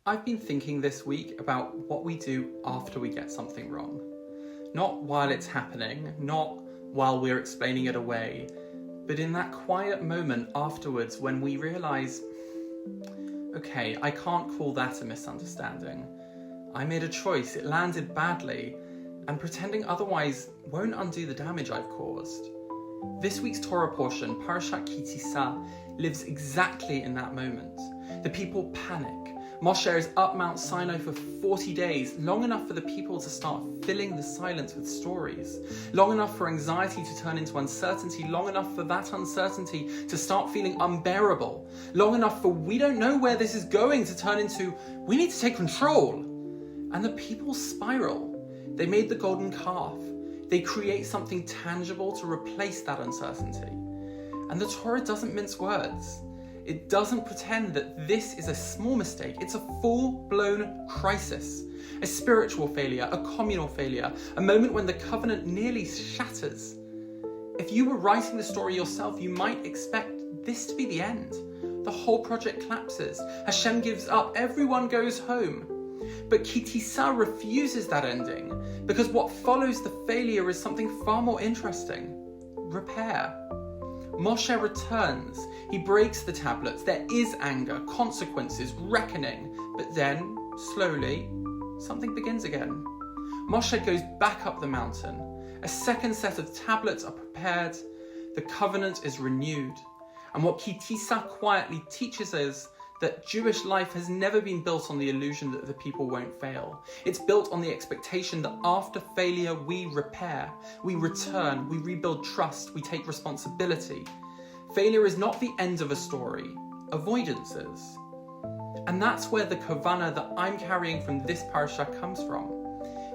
I've been thinking this week about what we do after we get something wrong. Not while it's happening, not while we're explaining it away, but in that quiet moment afterwards when we realise, okay, I can't call that a misunderstanding. I made a choice, it landed badly, and pretending otherwise won't undo the damage I've caused. This week's Torah portion, Parashat Ki Tisa, lives exactly in that moment. The people panic. Moshe is up Mount Sinai for 40 days, long enough for the people to start filling the silence with stories, long enough for anxiety to turn into uncertainty, long enough for that uncertainty to start feeling unbearable, long enough for we don't know where this is going to turn into we need to take control. And the people spiral. They made the golden calf. They create something tangible to replace that uncertainty. And the Torah doesn't mince words. It doesn't pretend that this is a small mistake. It's a full-blown crisis, a spiritual failure, a communal failure, a moment when the covenant nearly shatters. If you were writing the story yourself, you might expect this to be the end. The whole project collapses. Hashem gives up. Everyone goes home. But Ki Tisa refuses that ending because what follows the failure is something far more interesting. Repair. Moshe returns. He breaks the tablets. There is anger, consequences, reckoning. But then, slowly, something begins again. Moshe goes back up the mountain. A second set of tablets are prepared. The covenant is renewed. And what Ki Tisa quietly teaches us that Jewish life has never been built on the illusion that the people won't fail. It's built on the expectation that after failure, we repair, we return, we rebuild trust, we take responsibility. Failure is not the end of a story, avoidance is. And that's where the kavanah that I'm carrying from this parasha comes from.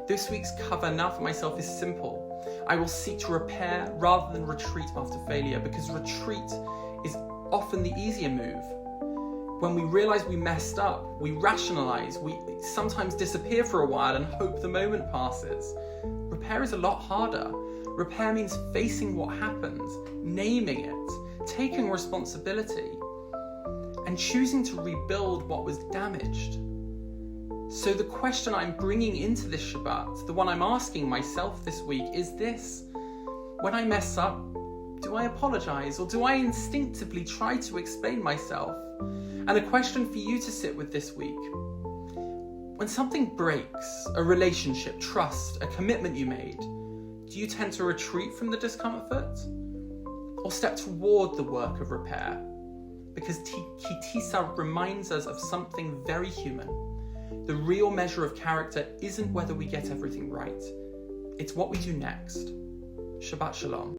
This week's kavanah for myself is simple. I will seek to repair rather than retreat after failure, because retreat is often the easier move. When we realize we messed up, we rationalize, we sometimes disappear for a while and hope the moment passes. Repair is a lot harder. Repair means facing what happened, naming it, taking responsibility, and choosing to rebuild what was damaged. So the question I'm bringing into this Shabbat, the one I'm asking myself this week, is this: when I mess up, do I apologise, or do I instinctively try to explain myself? And a question for you to sit with this week. When something breaks, a relationship, trust, a commitment you made, do you tend to retreat from the discomfort or step toward the work of repair? Because Ki Tisa reminds us of something very human. The real measure of character isn't whether we get everything right. It's what we do next. Shabbat Shalom.